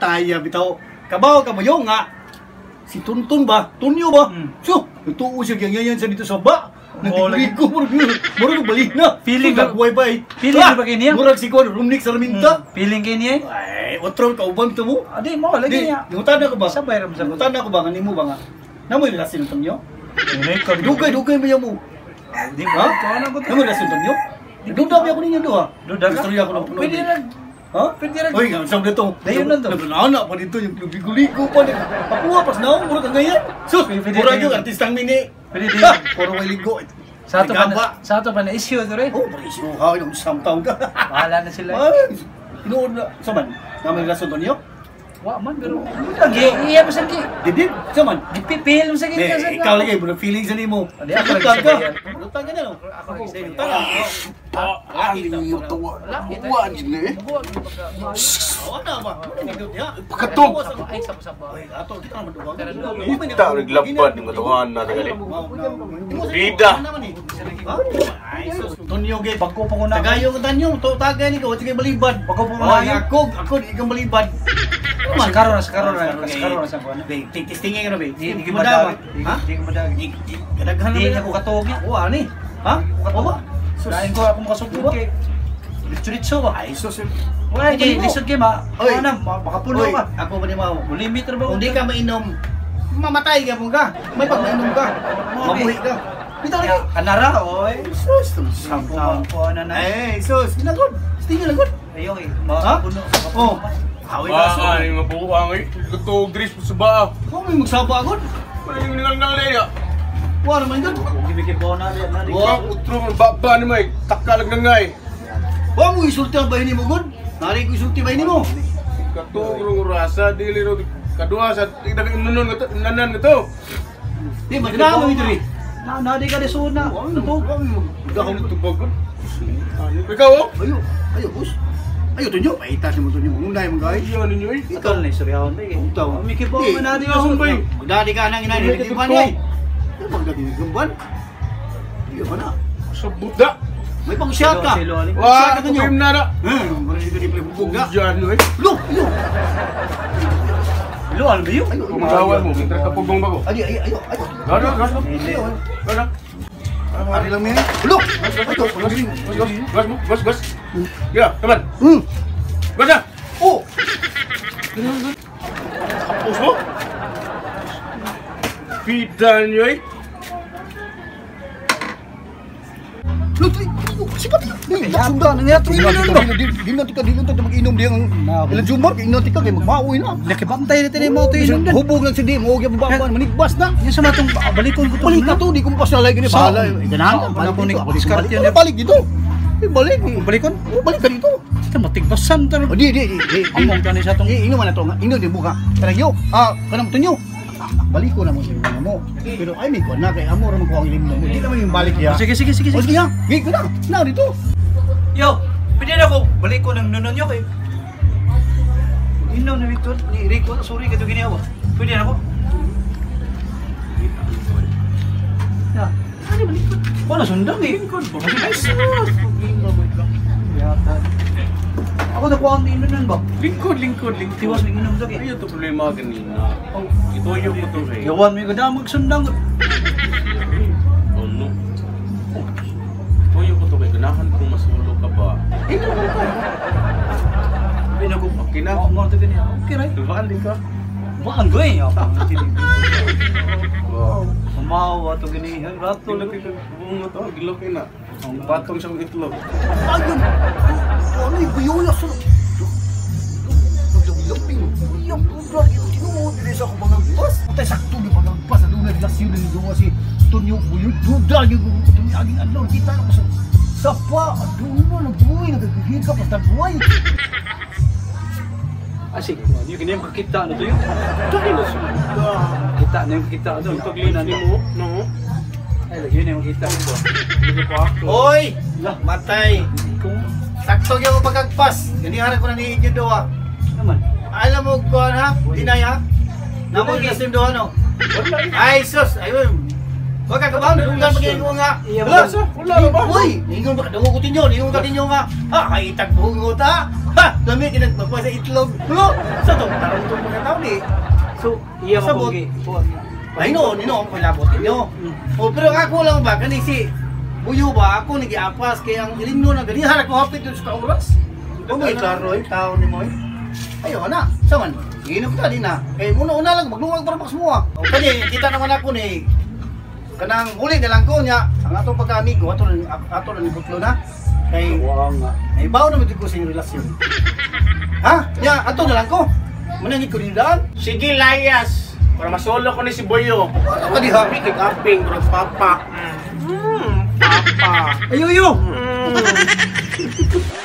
Taya bitaw. Kabaw kabayo nga. Si Tuntun ba? Tunyo ba? So, tuo siya ganyan sa dito sa ba. Nagtigligo mo balik na. Feeling ka buhay ba eh. Feeling ba kini? Murag si Kwan Rumnik sa Raminta. Feeling kini? Ay, otro ka ubang to mo. Adi mo lagi niya. Ngutan ako ba? Sabay ram sa Ngutan ako ba kanimo ba nga? Namoy relasyon ng Tonyo? Record. Dugay mo mo. Di ba? Ano ko? Namoy relasyon ng Tonyo? Duda ba ako ninyo do ha? Duda ka? Istorya ko ng puno. Pwede lang. Ha? Pwede lang. Oy, ang sabi nito. Dayon lang to. Naglalana pa dito yung ligo-ligo pa. Papuha pas na ako, mura ka ngayon. Sus, mura yung artistang mini. Pwede din. Puro may ligo. Sa ato pa na issue ito rin. Oh, issue ha, yung isang taon ka. Bahala na sila. Ay, inood na. Saman, namin relasyon to niyo? Wa man pero iya pa sa ki. Didi, saman. Dipipil mo sa ki ka sa. Ikaw lagi, mura feelings na mo. Adi ako Lutang ka. lagi. Lutang ka na no. Ako lagi sa Lutang ka. Yung tawa. Buwa dyan eh. Wala ba? Pakatog. Ay sabo-sabo. Ay, ato, kita naman duwag. Kita naglapad yung katawan natin gali. Bida. Ay, sus. Tonyo gay. Pagko pa ko na. Tagayo ko tanyo. Tagay ni ko. Sige balibad. Pagko pa ko Ay, na. ako di kang balibad. Sa karon sa kuan. Be, testingin ka na be. Di Di ko mo daw. madagi. Ha? Di ko madagi. Kadaghan na Di ba ako katuog. Oo, ani. Ha? Oo ba? Lain ko ako makasugod kay. Diretso ba? Ay, sus. Wala di lisod kay ma. Oy. Ano makapulo ka. Ako ba ni mo? Limit ra ba? Kung di ka mainom, mamatay ka mo ka. May pag mainom ka. Mabuhi ka. Bitaw lagi. Kanara oy. Sus, Sampung ko na na. eh, sus. Ginagod. Tingin lagod. Ayo eh. Ha? Makapuno. Oh. Hawi na so. Ay, mabuwang eh. Ito, Dris, sa ba? Kung may magsaba agad. Ano yung ningal-ngal na iya? Wala naman yun. Gibigay na di. Wah, utro mo, baba ni Mike. Takalag na nga eh. Wala mo isulti ang bahin mo, God. Nari ko isulti bahin mo. Katulong rasa, dili ro. Kadua sa tidak inunon nga nanan nga to. Di, magkana mo ito rin. Na di ka di suna. Ito. Dahil ito pagod. Ikaw oh? Ayo, ayo, bus. Ayo, tunyo. Paitas mo tunyo. Unay mo, guys. Iya ninyo eh. Ikaw na istoryahon ba eh. Utaw. Miki po man na di Iya ka sumpay. Dali ka nang inay. Di ba niya? Di ba gadi gamban? Di ba na? Sa Buddha. May pang-shot ka. Wah, ako yung nara. Marami ka di pala bubuga. Diyan no eh. Look, look. Lo ano ba yun? Kumagawan mo, minta ka pugong bago. Ayo, ayo, ayo. Gano, gano. Gano. Ari lang yan. Look. Gas, gas. Ya, teman. Gas na. Oh. Tapos mo. Pidan nyo eh. Look, sipat ka. Sunda na nga. Di na tika mag-inom diyan ang ilang jumar. Inom tika kay magmaoy na. Nakibantay na tayo mo ito yun. Hubog lang si Di. Mahugya babaan. Manigbas na. Yung sa matong balikon ko to. Balik ka to. Di ko pasalay gini. Bahala. Ganahan. Balik Balik dito. dito. Discard yan. Balik dito. Balik. Balikon? Balik ka dito. Ito matigpasan to. Di. Among to ni sa itong. Inom na to. Inom din buka. Karagyo. Kanang tunyo. Balik ko na mo sa mo. Pero ay may kuwan na kay amo ra mo ko ang ilim mo. Di naman yung balik ya. Sige. O sige ha. Gig ko na. Na dito. Yo, pwede na ako balik ko ng nunon nyo kay. Inom na Victor, ni Rico, sorry ka ito ginawa. Pwede na ako. Ya, ano balik ko? Wala sundang eh. Ay sus. Ako na kuha ang inunan ba? Lingkod. Tiwas may inom lagi. Ayo to problema kanina. Ito yung ito eh. Yawan may ganda magsundang. Oh no. Ito yung ito kay ganahan kung masulo ka ba. Pinago. Okay na. Ako mo ito ganyan. Okay right? Dubaan din ka. Baan ko eh. Wow. Mamawa ito ganyan. Rato Tulog lagi. ito. Bungo to. Gilok na. Ang patong siyang itlog. Ayun. Ano yung buyoya sa... Naglamping. Yung pudra. Tinuod. Dili sa akong pangagpas. Patay sakto ni pangagpas. Ano na relasyon na nito si Tunyo Buyo. Dudra yung aging adlaw. Kita na ko sa... Sapa. Aduh mo. Nagbuhay. Nagagigil ka. Basta buhay. Asik. Yung ganyan kakita na ito yun. Kita na yung kita doon. Pag-linis ni mo, no? Ay, lagi yun yung kita ko. Hoy! Matay. Sakto yung pagkagpas. Ganihara ko na ni Igyo doa. Naman. Alam mo ko ha? Dinay ha? Namo gisim doa no? Ay sus! Ayun! Huwag ka kabahan, nunggan pag-iin mo nga. Wala ba? Uy! Ningon ba? Dungo ko tinyo, ningon ka tinyo nga. Ha! Kaitag bungot ha! Ha! Dami, kinagpagpa sa itlog. Hulo! Sa to, tarong to mga tao di. So, iya Sabot. mo Ay no, nino ko labotin nyo. O pero ako lang ba kani si Buyo ba ako nagiapas kay ang ilinyo na gani harap ko hapit dun sa oras. O may klaro yung tao ni mo. Ayo na, saman. Inom ka din na. Eh una lang maglungag para pa semua. O kani kita naman ako ni kanang huli na lang ko nya ang atong pagka-amigo ato ni butlo na. Kay nga. ay bawo na ko sa inyong relasyon. Ha? Ya, ato na lang ko. Manangit ko din daan. Sige, layas. Para masolo ko ni si Boyo. Ano ka diha? Kaping, bro, papa. Papa. Ayo, ayo! Mm.